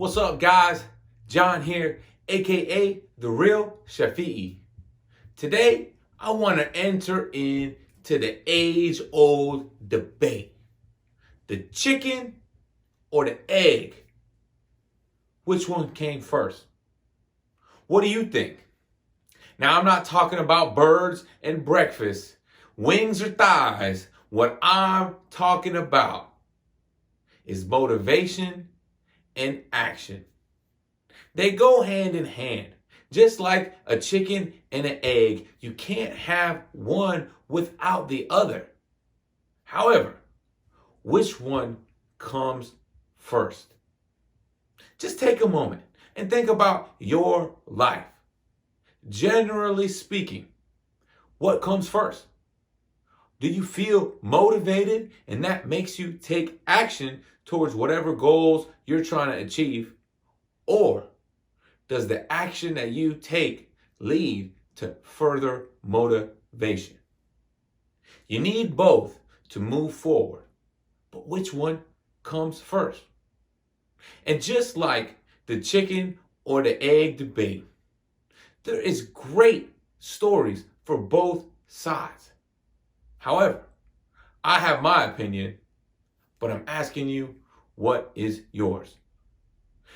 What's up, guys? John here, aka The Real Shafi'i. Today, I want to enter into the age-old debate. The chicken or the egg? Which one came first? What do you think? Now, I'm not talking about birds and breakfast, wings or thighs. What I'm talking about is motivation and action. They go hand in hand. Just like a chicken and an egg, you can't have one without the other. However, which one comes first? Just take a moment and think about your life. Generally speaking, what comes first? Do you feel motivated and that makes you take action towards whatever goals you're trying to achieve? Or does the action that you take lead to further motivation? You need both to move forward, but which one comes first? And just like the chicken or the egg debate, there is great stories for both sides. However, I have my opinion, but I'm asking you, what is yours?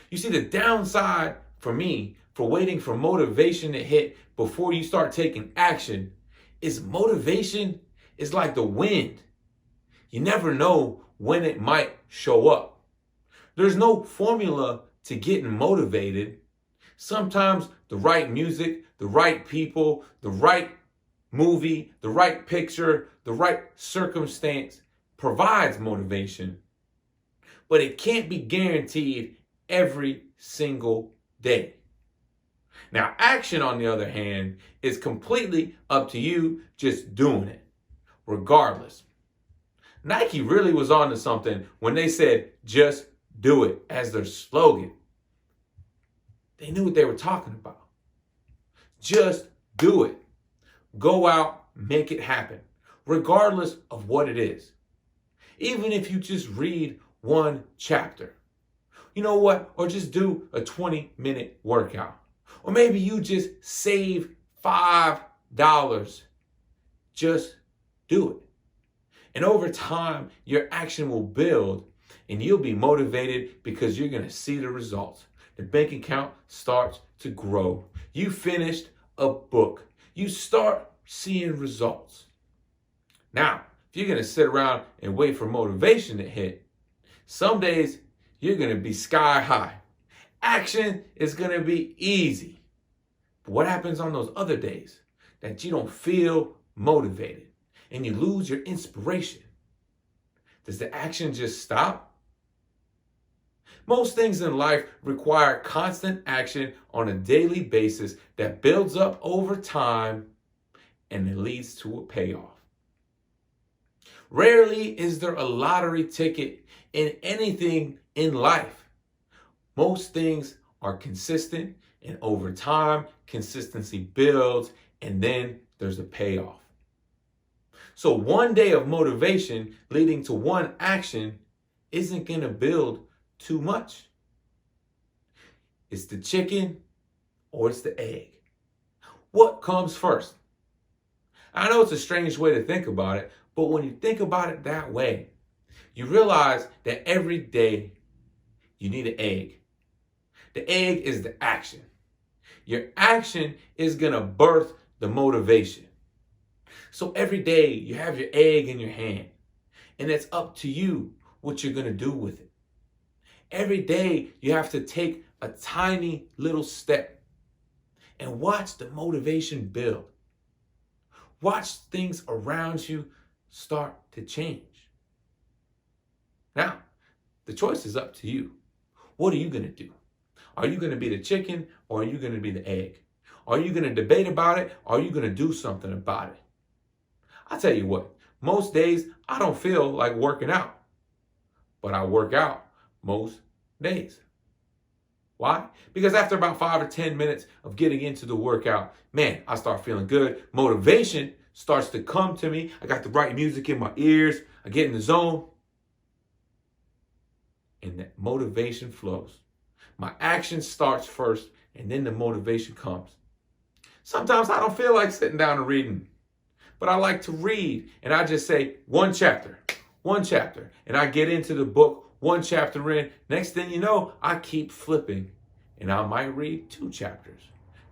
You see, the downside for me for waiting for motivation to hit before you start taking action is motivation is like the wind. You never know when it might show up. There's no formula to getting motivated. Sometimes the right music, the right people, the right movie, the right picture, the right circumstance provides motivation, but it can't be guaranteed every single day. Now, action, on the other hand, is completely up to you just doing it, regardless. Nike really was onto something when they said, just do it, as their slogan. They knew what they were talking about. Just do it. Go out, make it happen, regardless of what it is. Even if you just read one chapter. You know what? Or just do a 20-minute workout. Or maybe you just save $5. Just do it. And over time, your action will build and you'll be motivated because you're going to see the results. The bank account starts to grow. You finished a book. You start seeing results. Now, if you're going to sit around and wait for motivation to hit, some days you're going to be sky high. Action is going to be easy. But what happens on those other days that you don't feel motivated and you lose your inspiration? Does the action just stop? Most things in life require constant action on a daily basis that builds up over time and it leads to a payoff. Rarely is there a lottery ticket in anything in life. Most things are consistent, and over time, consistency builds, and then there's a payoff. So one day of motivation leading to one action isn't going to build too much. It's the chicken or it's the egg. What comes first? I know it's a strange way to think about it, but when you think about it that way, you realize that every day you need an egg. The egg is the action. Your action is going to birth the motivation. So every day you have your egg in your hand, and it's up to you what you're going to do with it. Every day you have to take a tiny little step and watch the motivation build. Watch things around you start to change. Now, the choice is up to you. What are you going to do? Are you going to be the chicken or are you going to be the egg? Are you going to debate about it or are you going to do something about it? I tell you what, most days I don't feel like working out, but I work out most days. Why? Because after about 5 or 10 minutes of getting into the workout, man, I start feeling good. Motivation starts to come to me. I got the right music in my ears. I get in the zone. And that motivation flows. My action starts first and then the motivation comes. Sometimes I don't feel like sitting down and reading, but I like to read and I just say one chapter, and I get into the book one chapter in. Next thing you know, I keep flipping and I might read 2 chapters.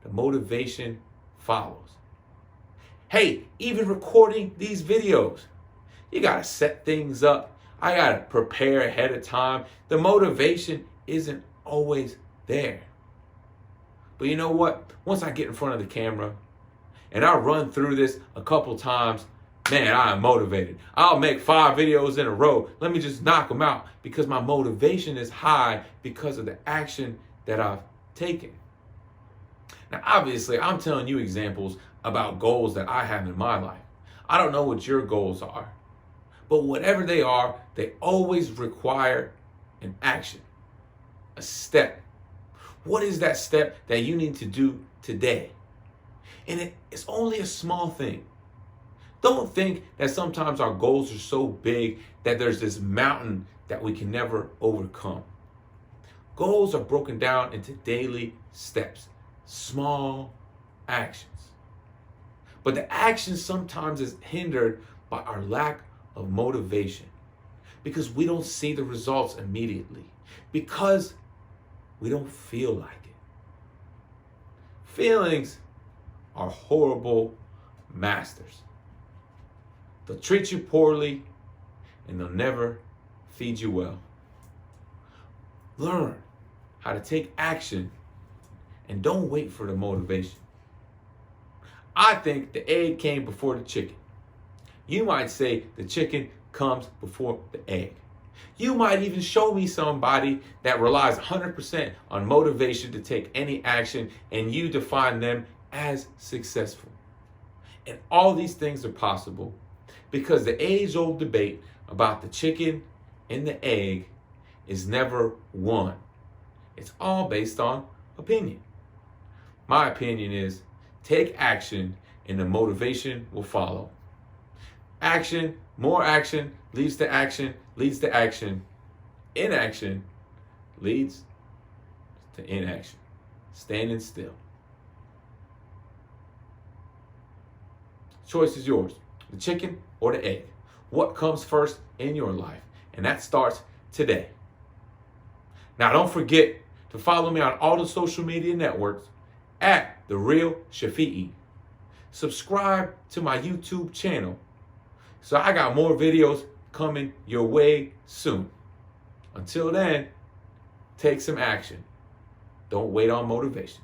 The motivation follows. Hey, even recording these videos, you got to set things up. I got to prepare ahead of time. The motivation isn't always there. But you know what? Once I get in front of the camera and I run through this a couple times, man, I am motivated. I'll make 5 videos in a row. Let me just knock them out because my motivation is high because of the action that I've taken. Now, obviously, I'm telling you examples about goals that I have in my life. I don't know what your goals are, but whatever they are, they always require an action, a step. What is that step that you need to do today? And it's only a small thing. Don't think that sometimes our goals are so big that there's this mountain that we can never overcome. Goals are broken down into daily steps, small actions. But the action sometimes is hindered by our lack of motivation because we don't see the results immediately, because we don't feel like it. Feelings are horrible masters. They'll treat you poorly and they'll never feed you well. Learn how to take action and don't wait for the motivation. I think the egg came before the chicken. You might say the chicken comes before the egg. You might even show me somebody that relies 100% on motivation to take any action and you define them as successful. And all these things are possible because the age-old debate about the chicken and the egg is never won. It's all based on opinion. My opinion is take action and the motivation will follow. Action, more action leads to action, leads to action. Inaction leads to inaction. Standing still. Choice is yours. The chicken or the egg. What comes first in your life? And that starts today. Now don't forget to follow me on all the social media networks at The Real Shafi'i. Subscribe to my YouTube channel. So I got more videos coming your way soon. Until then, take some action. Don't wait on motivation.